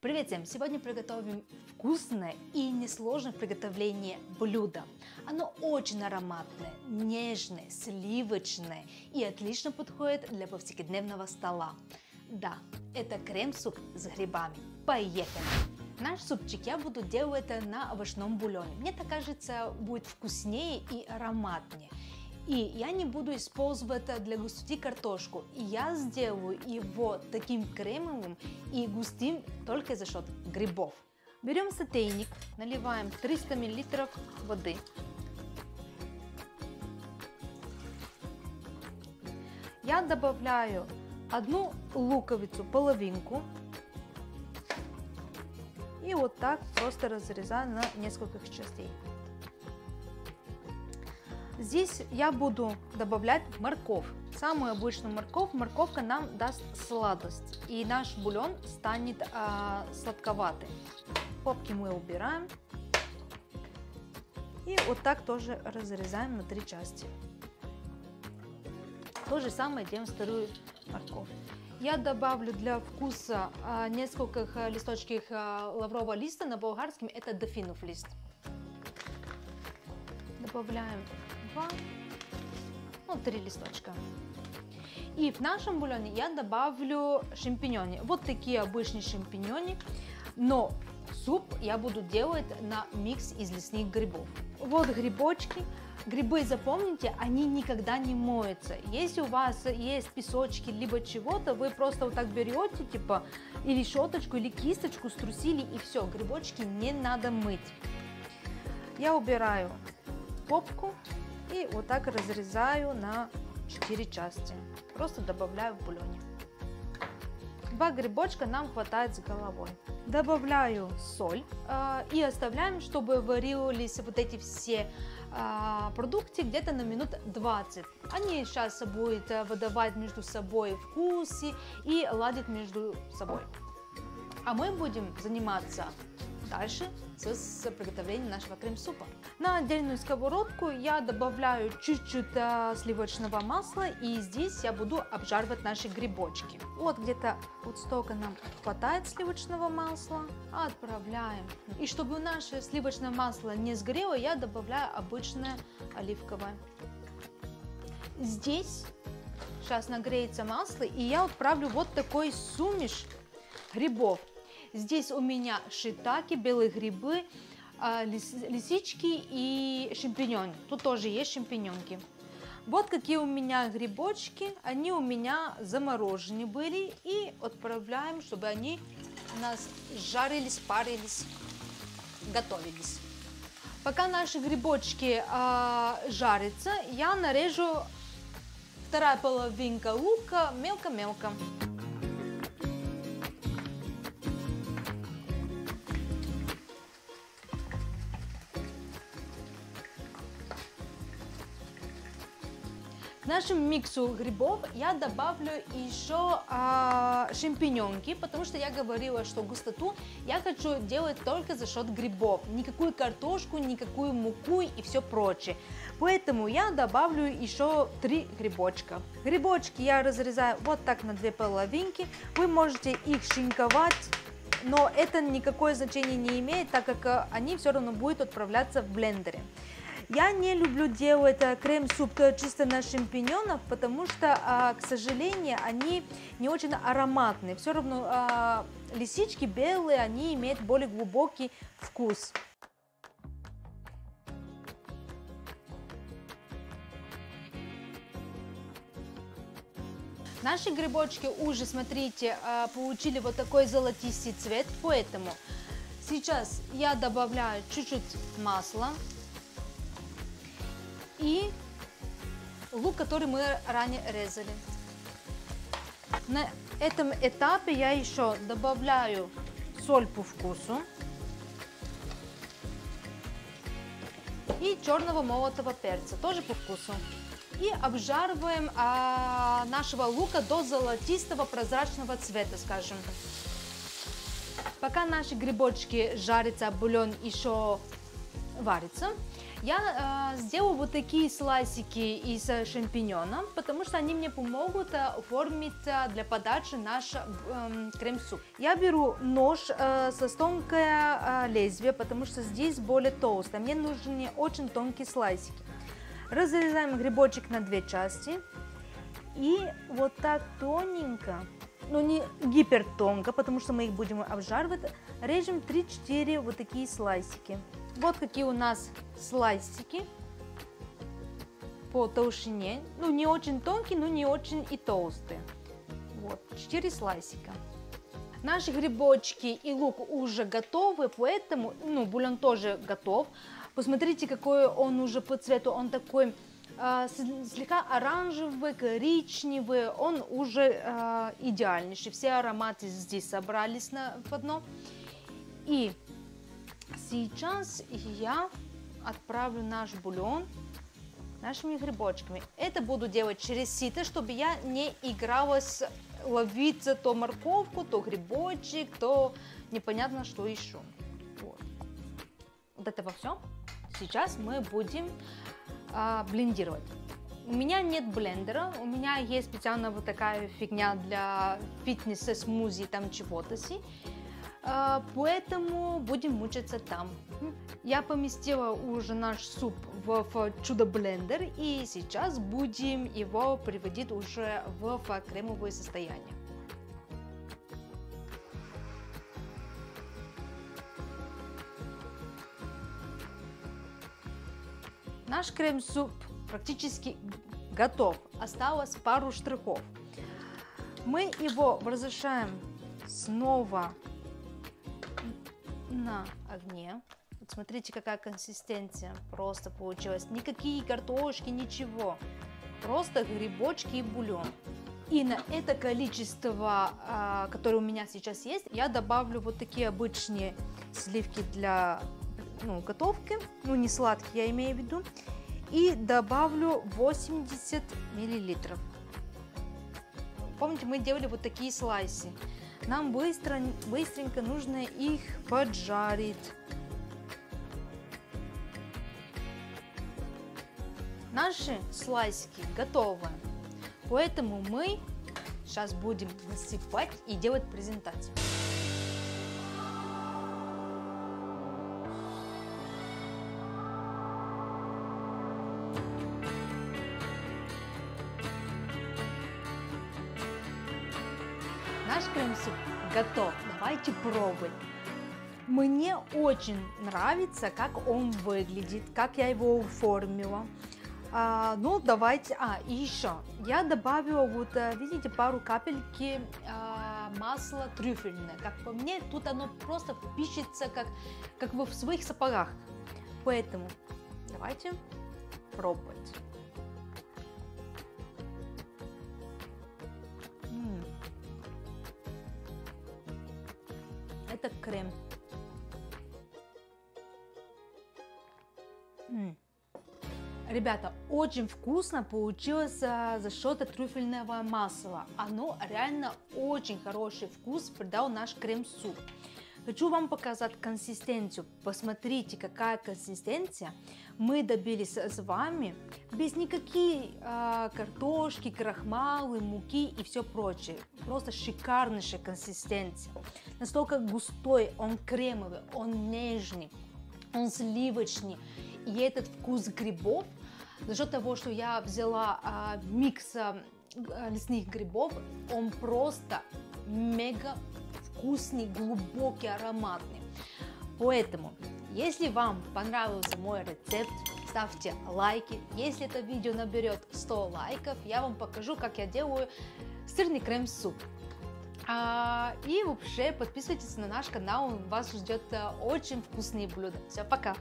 Привет всем! Сегодня приготовим вкусное и несложное в приготовлении блюдо. Оно очень ароматное, нежное, сливочное и отлично подходит для повседневного стола. Да, это крем-суп с грибами. Поехали! Наш супчик я буду делать на овощном бульоне. Мне так кажется, будет вкуснее и ароматнее. И я не буду использовать для густоты картошку. Я сделаю его таким кремовым и густым только за счет грибов. Берем сотейник, наливаем 300 мл воды. Я добавляю одну луковицу, половинку. И вот так просто разрезаю на несколько частей. Здесь я буду добавлять морковь, самую обычную морковь. Морковка нам даст сладость, и наш бульон станет сладковатый. Попки мы убираем. И вот так тоже разрезаем на 3 части. То же самое делаем вторую морковь. Я добавлю для вкуса несколько листочков лаврового листа, на болгарском это дофинов лист. Добавляем 3 листочка. И в нашем бульоне я добавлю шампиньоны. Вот такие обычные шампиньоны, но суп я буду делать на микс из лесных грибов. Вот грибочки. Грибы, запомните, они никогда не моются. Если у вас есть песочки либо чего-то, вы просто вот так берете, типа, или щеточку, или кисточку, струсили, и все, грибочки не надо мыть. Я убираю попку и вот так разрезаю на 4 части. Просто добавляю в бульоне. 2 грибочка нам хватает с головой. Добавляю соль и оставляем, чтобы варились вот эти все продукты где-то на минут 20. Они сейчас будут выдавать между собой вкусы и ладить между собой. А мы будем заниматься дальше с приготовлением нашего крем-супа. На отдельную сковородку я добавляю чуть-чуть сливочного масла, и здесь я буду обжаривать наши грибочки. Вот где-то вот столько нам хватает сливочного масла. Отправляем. И чтобы наше сливочное масло не сгорело, я добавляю обычное оливковое. Здесь сейчас нагреется масло, и я отправлю вот такой сумеш грибов. Здесь у меня шиитаке, белые грибы, лисички и шампиньоны. Тут тоже есть шампиньонки. Вот какие у меня грибочки. Они у меня заморожены были. И отправляем, чтобы они у нас жарились, парились, готовились. Пока наши грибочки жарятся, я нарежу вторая половинка лука мелко-мелко. К нашему миксу грибов я добавлю еще шампиньонки, потому что я говорила, что густоту я хочу делать только за счет грибов. Никакую картошку, никакую муку и все прочее. Поэтому я добавлю еще 3 грибочка. Грибочки я разрезаю вот так на 2 половинки. Вы можете их шинковать, но это никакое значение не имеет, так как они все равно будут отправляться в блендере. Я не люблю делать крем-суп чисто на шампиньонах, потому что, к сожалению, они не очень ароматные. Все равно лисички белые, они имеют более глубокий вкус. Наши грибочки уже, смотрите, получили вот такой золотистый цвет, поэтому сейчас я добавляю чуть-чуть масла и лук, который мы ранее резали. На этом этапе я еще добавляю соль по вкусу и черного молотого перца, тоже по вкусу. И обжариваем нашего лука до золотистого прозрачного цвета, скажем. Пока наши грибочки жарятся, бульон еще варится, Я сделаю вот такие слайсики из шампиньона, потому что они мне помогут оформить для подачи наш крем-суп. Я беру нож со тонкое лезвие, потому что здесь более толстое. Мне нужны очень тонкие слайсики. Разрезаем грибочек на две части и вот так тоненько, но не гипертонко, потому что мы их будем обжаривать, режем 3-4 вот такие слайсики. Вот какие у нас слайсики по толщине, ну не очень тонкие, но не очень и толстые. Вот 4 слайсика. Наши грибочки и лук уже готовы, поэтому, бульон тоже готов. Посмотрите, какой он уже по цвету, он такой слегка оранжевый, коричневый, он уже идеальнейший. Все ароматы здесь собрались в одно. И сейчас я отправлю наш бульон нашими грибочками. Это буду делать через сито, чтобы я не игралась ловить то морковку, то грибочек, то непонятно что еще. Вот этого все. Сейчас мы будем блендировать. У меня нет блендера, у меня есть специально вот такая фигня для фитнеса, смузи, там чего-то си. Поэтому будем мучиться там. Я поместила уже наш суп в чудо-блендер, и сейчас будем его приводить уже в кремовое состояние. Наш крем-суп практически готов. Осталось пару штрихов. Мы его возвращаем снова на огне. Вот смотрите, какая консистенция просто получилась. Никакие картошки, ничего. Просто грибочки и бульон. И на это количество, которое у меня сейчас есть, я добавлю вот такие обычные сливки для готовки. Не сладкие, я имею в виду. И добавлю 80 миллилитров. Помните, мы делали вот такие слайсы. Нам быстренько нужно их поджарить. Наши слайсики готовы. Поэтому мы сейчас будем насыпать и делать презентацию. Наш крем-суп готов. Давайте пробовать. Мне очень нравится, как он выглядит, как я его оформила. Давайте. И еще я добавила, вот видите, пару капельки масла трюфельное. Как по мне, тут оно просто пишется, как в своих сапогах. Поэтому давайте пробовать. Это крем. Ребята, очень вкусно получилось за счет трюфельного масла. Оно реально очень хороший вкус придал наш крем-суп. Хочу вам показать консистенцию. Посмотрите, какая консистенция мы добились с вами. Без никаких картошки, крахмала, муки и все прочее. Просто шикарнейшая консистенция. Настолько густой, он кремовый, он нежный, он сливочный. И этот вкус грибов, за счет того, что я взяла микс лесных грибов, он просто мега вкусный, глубокий, ароматный. Поэтому, если вам понравился мой рецепт, ставьте лайки. Если это видео наберет 100 лайков, я вам покажу, как я делаю сырный крем-суп. И вообще подписывайтесь на наш канал, вас ждет очень вкусные блюда. Все, пока!